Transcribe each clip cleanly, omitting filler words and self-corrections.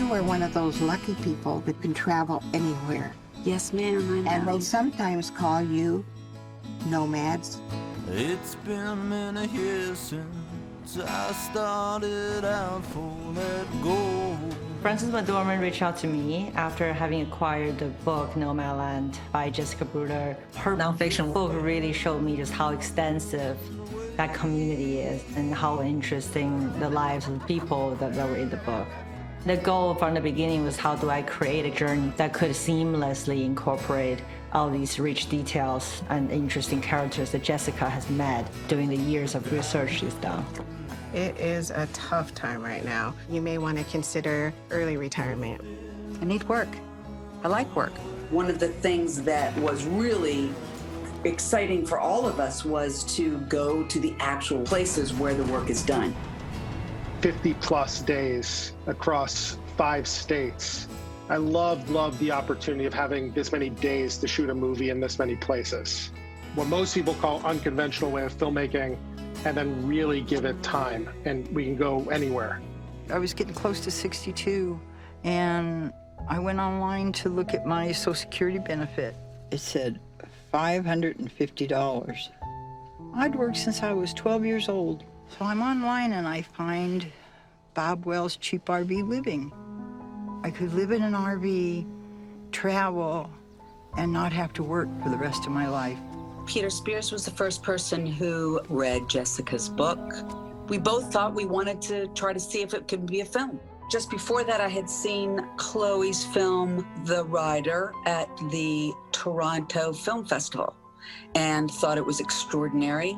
were one of those lucky people that can travel anywhere. Yes, ma'am, I know. And they sometimes call you nomads. It's been many years since I started out for that goal. Frances McDormand reached out to me after having acquired the book Nomadland by Jessica Bruder. Her nonfiction book really showed me just how extensive that community is and how interesting the lives of the people that were in the book. The goal from the beginning was, how do I create a journey that could seamlessly incorporate all these rich details and interesting characters that Jessica has met during the years of research she's done. It is a tough time right now. You may want to consider early retirement. I need work. I like work. One of the things that was really exciting for all of us was to go to the actual places where the work is done. 50+ days across 5 states. I loved the opportunity of having this many days to shoot a movie in this many places. What most people call unconventional way of filmmaking, and then really give it time, and we can go anywhere. I was getting close to 62, and I went online to look at my Social Security benefit. It said $550. I'd worked since I was 12 years old. So I'm online and I find Bob Wells' Cheap RV Living. I could live in an RV, travel, and not have to work for the rest of my life. Peter Spears was the first person who read Jessica's book. We both thought we wanted to try to see if it could be a film. Just before that, I had seen Chloe's film, The Rider, at the Toronto Film Festival and thought it was extraordinary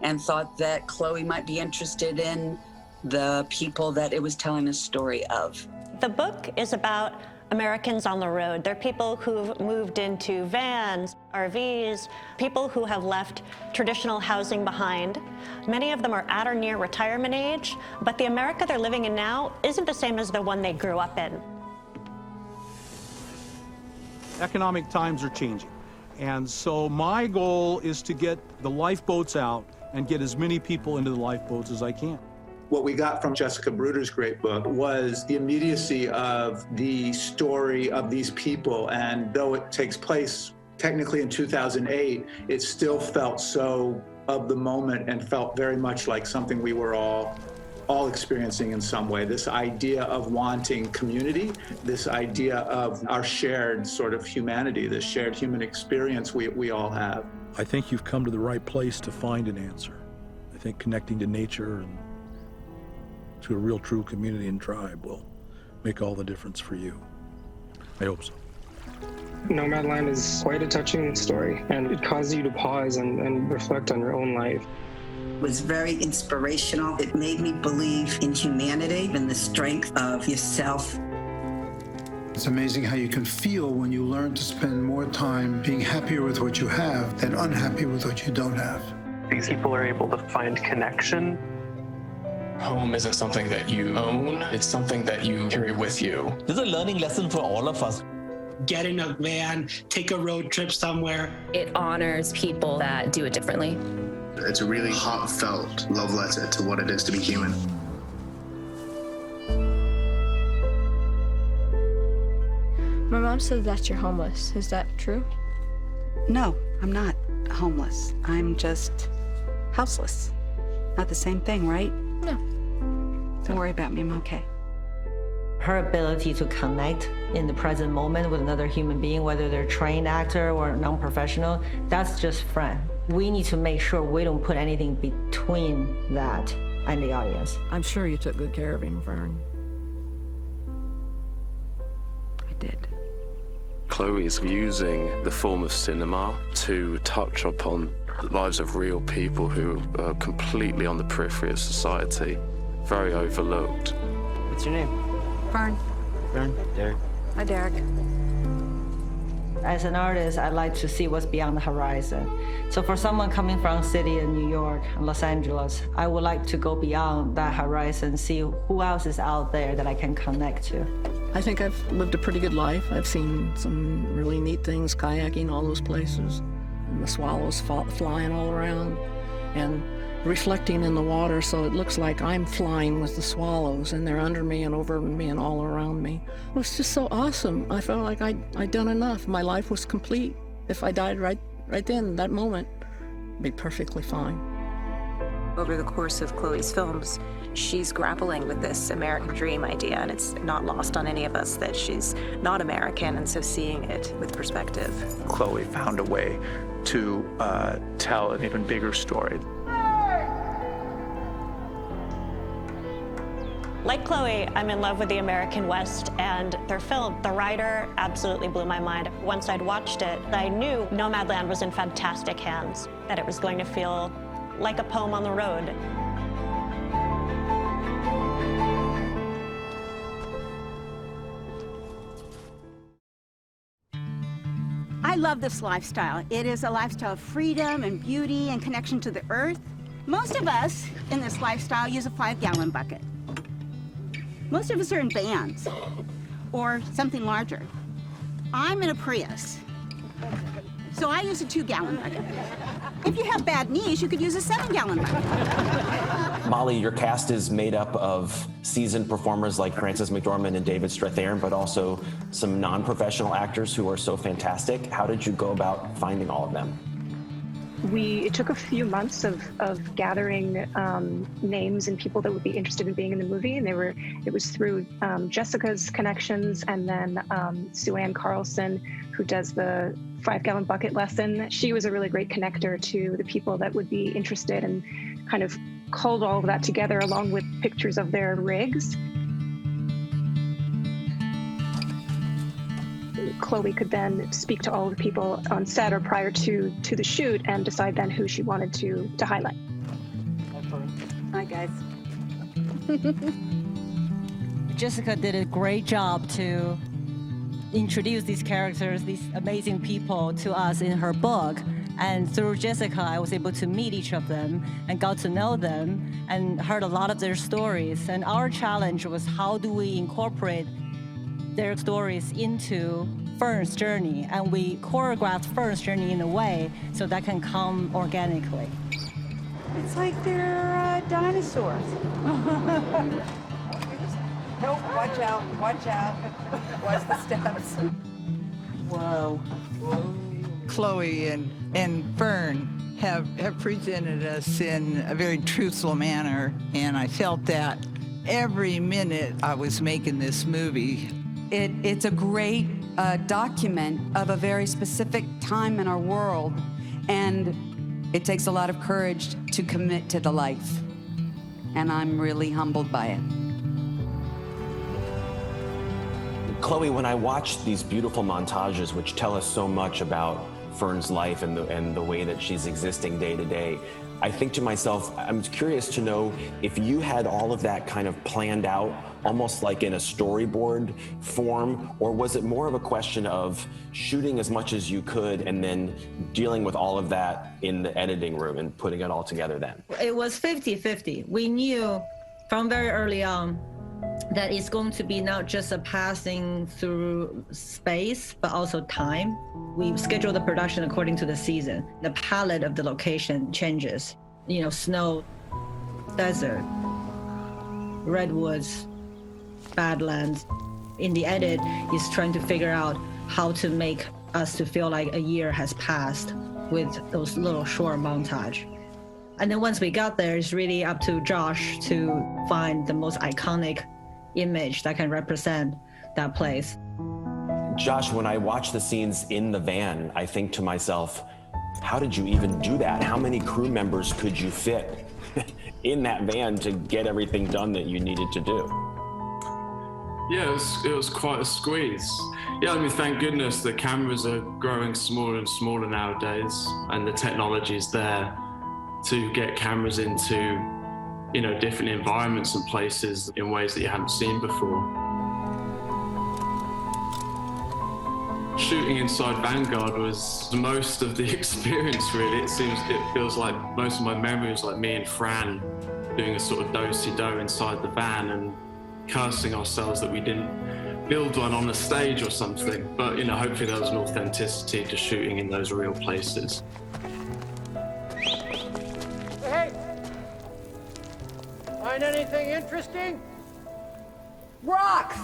and thought that Chloe might be interested in the people that it was telling a story of. The book is about Americans on the road. They're people who've moved into vans, RVs, people who have left traditional housing behind. Many of them are at or near retirement age, but the America they're living in now isn't the same as the one they grew up in. Economic times are changing, and so my goal is to get the lifeboats out and get as many people into the lifeboats as I can. What we got from Jessica Bruder's great book was the immediacy of the story of these people. And though it takes place technically in 2008, it still felt so of the moment and felt very much like something we were all experiencing in some way. This idea of wanting community, this idea of our shared sort of humanity, this shared human experience we all have. I think you've come to the right place to find an answer. I think connecting to nature and to a real true community and tribe will make all the difference for you. I hope so. Nomadland is quite a touching story, and it causes you to pause and reflect on your own life. It was very inspirational. It made me believe in humanity and the strength of yourself. It's amazing how you can feel when you learn to spend more time being happier with what you have than unhappy with what you don't have. These people are able to find connection. Home isn't something that you own, it's something that you carry with you. This is a learning lesson for all of us. Get in a van, take a road trip somewhere. It honors people that do it differently. It's a really heartfelt love letter to what it is to be human. My mom said that you're homeless. Is that true? No, I'm not homeless. I'm just houseless. Not the same thing, right? No. Don't worry about me, I'm okay. Her ability to connect in the present moment with another human being, whether they're a trained actor or non-professional, that's just Fern. We need to make sure we don't put anything between that and the audience. I'm sure you took good care of him, Fern. I did. Chloe is using the form of cinema to touch upon the lives of real people who are completely on the periphery of society, very overlooked. What's your name? Fern. Fern. Derek. Hi, Derek. As an artist, I like to see what's beyond the horizon. So for someone coming from city in New York and Los Angeles, I would like to go beyond that horizon, see who else is out there that I can connect to. I think I've lived a pretty good life. I've seen some really neat things, kayaking, all those places, and the swallows flying all around. And reflecting in the water, so it looks like I'm flying with the swallows, and they're under me and over me and all around me. It was just so awesome. I felt like I'd done enough. My life was complete. If I died right then, that moment, I'd be perfectly fine. Over the course of Chloé's films, she's grappling with this American dream idea, and it's not lost on any of us that she's not American, and so seeing it with perspective. Chloé found a way to tell an even bigger story. Like Chloé, I'm in love with the American West and their film. The writer absolutely blew my mind. Once I'd watched it, I knew Nomadland was in fantastic hands, that it was going to feel like a poem on the road. I love this lifestyle. It is a lifestyle of freedom and beauty and connection to the earth. Most of us in this lifestyle use a 5-gallon bucket. Most of us are in vans or something larger. I'm in a Prius, so I use a 2-gallon bucket. If you have bad knees, you could use a 7-gallon bucket. Molly, your cast is made up of seasoned performers like Frances McDormand and David Strathairn, but also some non-professional actors who are so fantastic. How did you go about finding all of them? It took a few months of gathering names and people that would be interested in being in the movie, and it was through Jessica's connections, and then Sue Ann Carlson, who does the 5-gallon bucket lesson. She was a really great connector to the people that would be interested, and kind of culled all of that together along with pictures of their rigs. Chloé could then speak to all the people on set or prior to the shoot and decide then who she wanted to highlight. Hi, guys. Jessica did a great job to introduce these characters, these amazing people to us in her book. And through Jessica, I was able to meet each of them and got to know them and heard a lot of their stories. And our challenge was, how do we incorporate their stories into Fern's journey? And we choreographed Fern's journey in a way so that can come organically. It's like they're dinosaurs. Nope, watch out, watch out. Watch the steps. Whoa. Chloé and Fern have presented us in a very truthful manner, and I felt that every minute I was making this movie. It's a great document of a very specific time in our world, and it takes a lot of courage to commit to the life, and I'm really humbled by it. Chloé, when I watch these beautiful montages, which tell us so much about Fern's life and the way that she's existing day to day, I think to myself, I'm curious to know if you had all of that kind of planned out, almost like in a storyboard form, or was it more of a question of shooting as much as you could and then dealing with all of that in the editing room and putting it all together then? It was 50-50. We knew from very early on that it's going to be not just a passing through space, but also time. We schedule the production according to the season. The palette of the location changes. You know, snow, desert, redwoods, badlands. In the edit, is trying to figure out how to make us to feel like a year has passed with those little short montage. And then once we got there, it's really up to Josh to find the most iconic image that can represent that place. Josh, when I watch the scenes in the van, I think to myself, how did you even do that? How many crew members could you fit in that van to get everything done that you needed to do? Yeah, it was quite a squeeze. Yeah, I mean, thank goodness the cameras are growing smaller and smaller nowadays, and the technology is there to get cameras into, you know, different environments and places in ways that you haven't seen before. Shooting inside Vanguard was most of the experience, really. It feels like most of my memory was like me and Fran doing a sort of do-si-do inside the van and cursing ourselves that we didn't build one on a stage or something. But, you know, hopefully there was an authenticity to shooting in those real places. Hey! Find anything interesting? Rocks!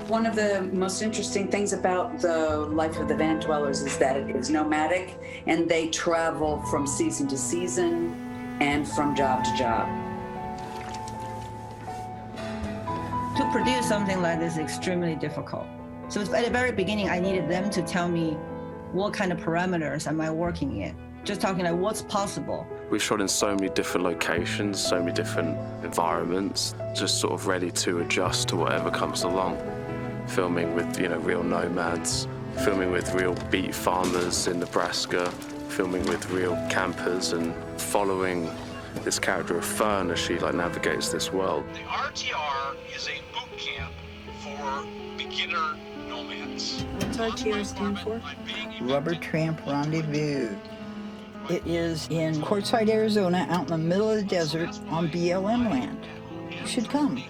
One of the most interesting things about the life of the van dwellers is that it is nomadic, and they travel from season to season and from job to job. To produce something like this is extremely difficult. So at the very beginning, I needed them to tell me what kind of parameters am I working in. Just talking like what's possible. We've shot in so many different locations, so many different environments, just sort of ready to adjust to whatever comes along. Filming with, real nomads, filming with real beet farmers in Nebraska, filming with real campers, and following this character of Fern as she navigates this world. The RTR is a boot camp for beginner nomads. What's RTR stand for? Rubber Tramp Rendezvous. It is in Quartzsite, Arizona, out in the middle of the desert on BLM land. You should come.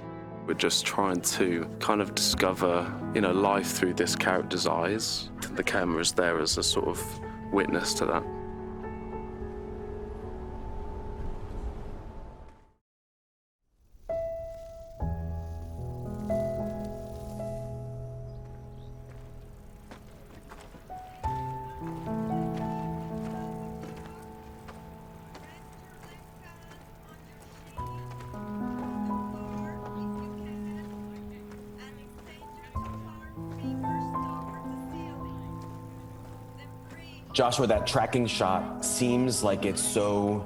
We're just trying to kind of discover, life through this character's eyes. The camera is there as a sort of witness to that. Joshua, that tracking shot seems like it's so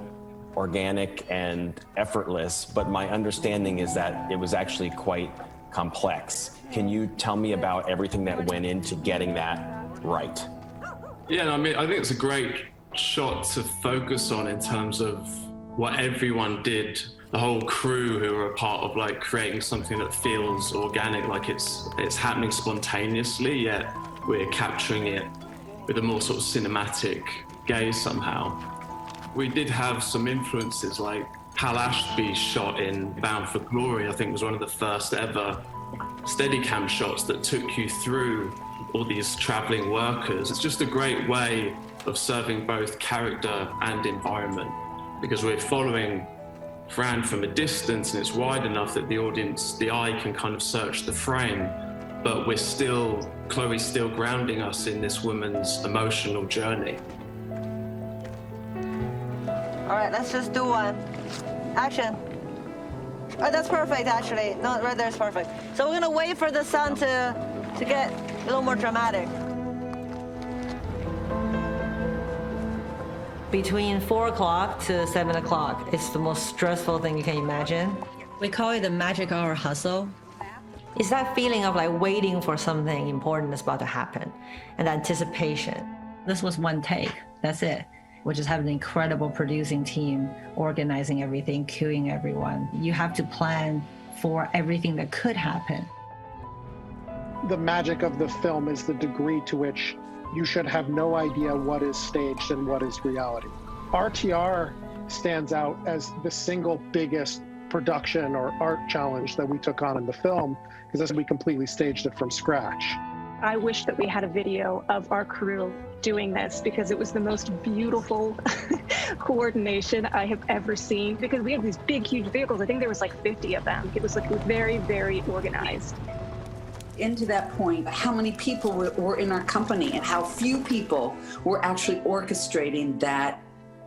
organic and effortless, but my understanding is that it was actually quite complex. Can you tell me about everything that went into getting that right? Yeah, I think it's a great shot to focus on in terms of what everyone did. The whole crew who are a part of creating something that feels organic, like it's happening spontaneously, yet we're capturing it with a more sort of cinematic gaze somehow. We did have some influences, like Hal Ashby's shot in Bound for Glory, I think was one of the first ever Steadicam shots that took you through all these traveling workers. It's just a great way of serving both character and environment, because we're following Fran from a distance and it's wide enough that the audience, the eye can kind of search the frame, but Chloe's still grounding us in this woman's emotional journey. All right, let's just do one. Action. Oh, that's perfect, actually. No, right there is perfect. So we're gonna wait for the sun to get a little more dramatic. Between 4 o'clock to 7 o'clock, it's the most stressful thing you can imagine. We call it the magic hour hustle. It's that feeling of waiting for something important that's about to happen, and anticipation. This was one take, that's it. We just have an incredible producing team, organizing everything, queuing everyone. You have to plan for everything that could happen. The magic of the film is the degree to which you should have no idea what is staged and what is reality. RTR stands out as the single biggest production or art challenge that we took on in the film, because we completely staged it from scratch. I wish that we had a video of our crew doing this, because it was the most beautiful coordination I have ever seen, because we had these big, huge vehicles. I think there was 50 of them. It was very, very organized. Into that point, how many people were in our company and how few people were actually orchestrating that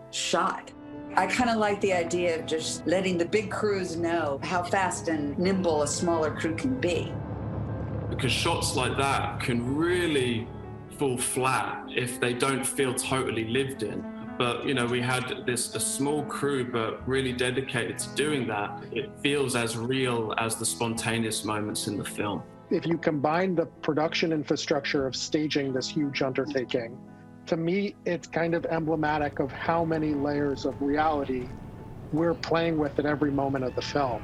shot. I kind of like the idea of just letting the big crews know how fast and nimble a smaller crew can be. Because shots like that can really fall flat if they don't feel totally lived in. But, we had a small crew, but really dedicated to doing that. It feels as real as the spontaneous moments in the film. If you combine the production infrastructure of staging this huge undertaking, to me, it's kind of emblematic of how many layers of reality we're playing with at every moment of the film.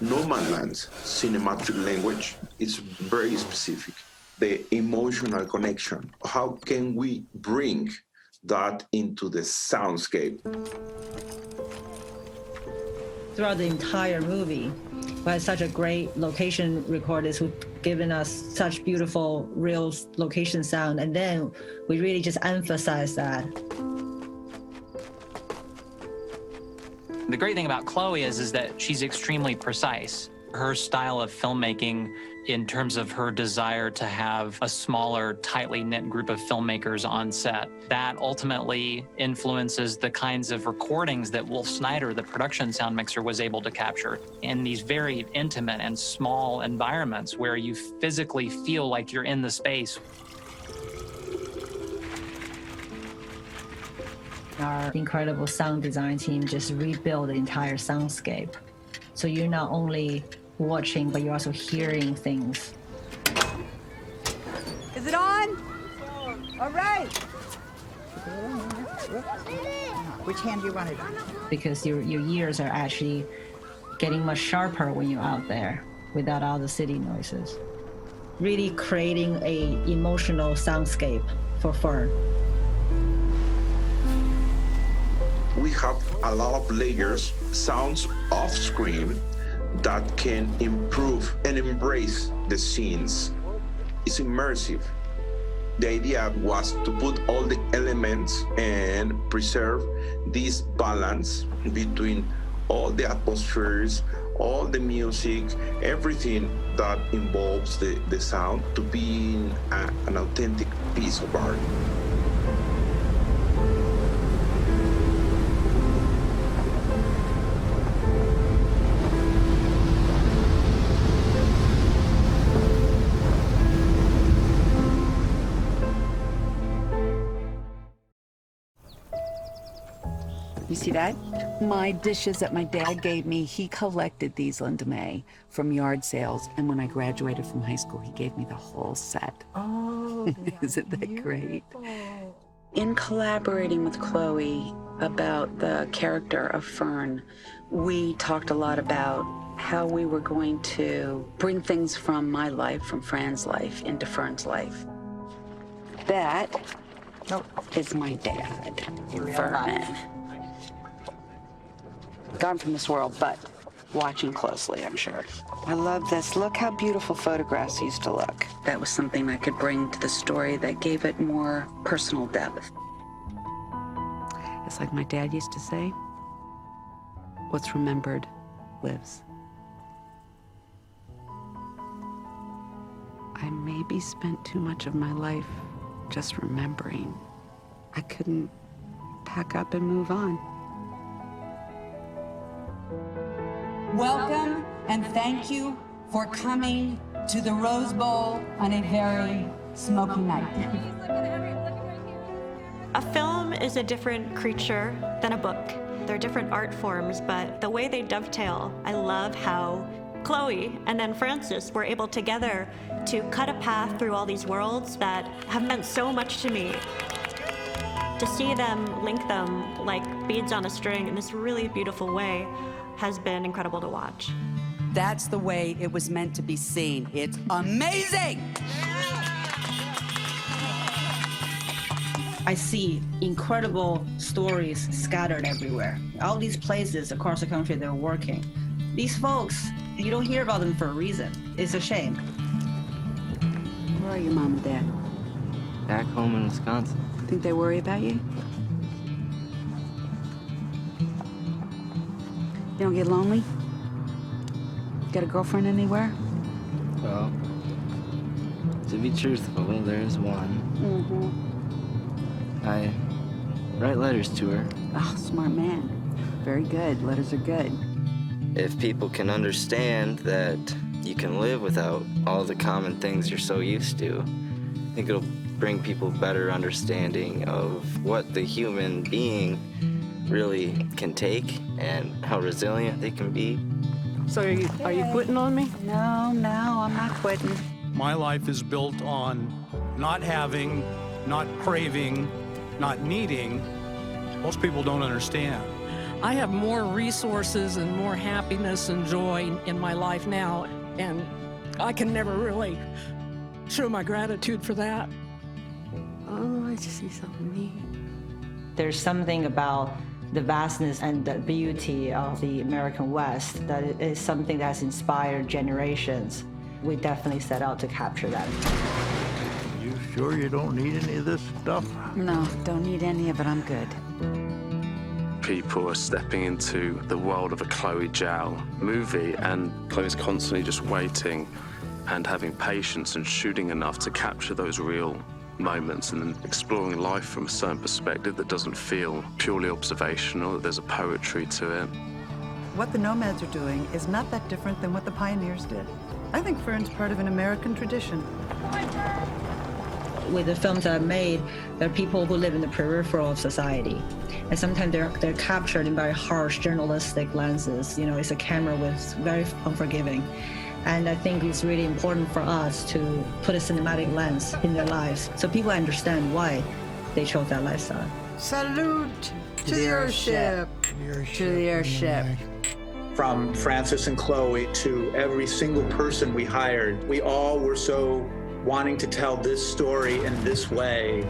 Nomadland's cinematic language is very specific. The emotional connection. How can we bring that into the soundscape? Throughout the entire movie, we had such a great location recordist who given us such beautiful real location sound, and then we really just emphasize that. The great thing about Chloé is that she's extremely precise. Her style of filmmaking, in terms of her desire to have a smaller, tightly knit group of filmmakers on set, that ultimately influences the kinds of recordings that Wolf Snyder, the production sound mixer, was able to capture in these very intimate and small environments where you physically feel like you're in the space. Our incredible sound design team just rebuilt the entire soundscape. So you're not only watching, but you're also hearing things. Is it on? All right. Which hand do you want it on? Because your ears are actually getting much sharper when you're out there without all the city noises. Really creating an emotional soundscape for Fern. We have a lot of layers, sounds off screen that can improve and embrace the scenes. It's immersive. The idea was to put all the elements and preserve this balance between all the atmospheres, all the music, everything that involves the sound to be an authentic piece of art. You see that? My dishes that my dad gave me, he collected these, Linda May, from yard sales. And when I graduated from high school, he gave me the whole set. Oh, isn't that great? In collaborating with Chloé about the character of Fern, we talked a lot about how we were going to bring things from my life, from Fran's life, into Fern's life. That is my dad, Fern. Gone from this world, but watching closely, I'm sure. I love this. Look how beautiful photographs used to look. That was something I could bring to the story that gave it more personal depth. It's like my dad used to say, what's remembered lives. I maybe spent too much of my life just remembering. I couldn't pack up and move on. Welcome and thank you for coming to the Rose Bowl on a very smoky night. A film is a different creature than a book. They're different art forms, but the way they dovetail, I love how Chloé and then Francis were able together to cut a path through all these worlds that have meant so much to me. To see them link them like beads on a string in this really beautiful way has been incredible to watch. That's the way it was meant to be seen. It's amazing! I see incredible stories scattered everywhere. All these places across the country they're working. These folks, you don't hear about them for a reason. It's a shame. Where are your mom and dad? Back home in Wisconsin. Think they worry about you? You don't get lonely? Got a girlfriend anywhere? Well, to be truthful, there's one. I write letters to her. Oh, smart man. Very good. Letters are good. If people can understand that you can live without all the common things you're so used to, I think it'll bring people better understanding of what the human being really can take and how resilient they can be. So are you quitting on me? No, I'm not quitting. My life is built on not having, not craving, not needing. Most people don't understand. I have more resources and more happiness and joy in my life now, and I can never really show my gratitude for that. Oh, I just see something neat. There's something about the vastness and the beauty of the American West that is something that's inspired generations. we definitely set out to capture that. You sure you don't need any of this stuff? No, don't need any of it. I'm good. People are stepping into the world of a Chloé Zhao movie, and Chloé's constantly just waiting and having patience and shooting enough to capture those real moments and then exploring life from a certain perspective that doesn't feel purely observational, that there's a poetry to it. What the nomads are doing is not that different than what the pioneers did. I think Fern's part of an American tradition. With the films I've made, there are people who live in the peripheral of society. And sometimes they're captured in very harsh journalistic lenses. You know, it's a camera with very unforgiving. And I think it's really important for us to put a cinematic lens in their lives so people understand why they chose that lifestyle. Salute to the airship. To the airship. From Francis and Chloé to every single person we hired, we all were so wanting to tell this story in this way.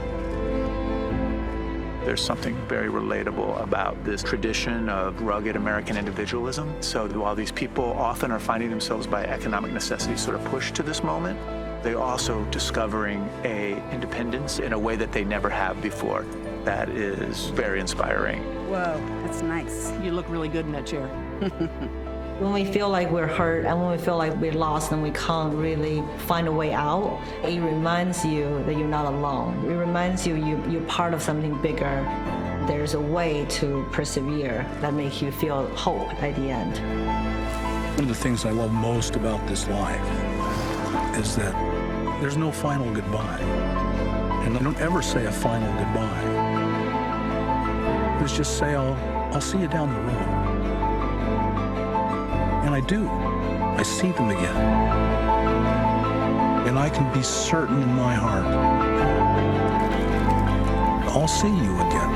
There's something very relatable about this tradition of rugged American individualism. So while these people often are finding themselves by economic necessity sort of pushed to this moment, they're also discovering a independence in a way that they never have before. That is very inspiring. Whoa, that's nice. You look really good in that chair. When we feel like we're hurt and when we feel like we're lost and we can't really find a way out, it reminds you that you're not alone. It reminds you you're part of something bigger. There's a way to persevere that makes you feel hope at the end. One of the things I love most about this life is that there's no final goodbye. And I don't ever say a final goodbye. It's just say, I'll see you down the road. And I do. I see them again. And I can be certain in my heart, I'll see you again.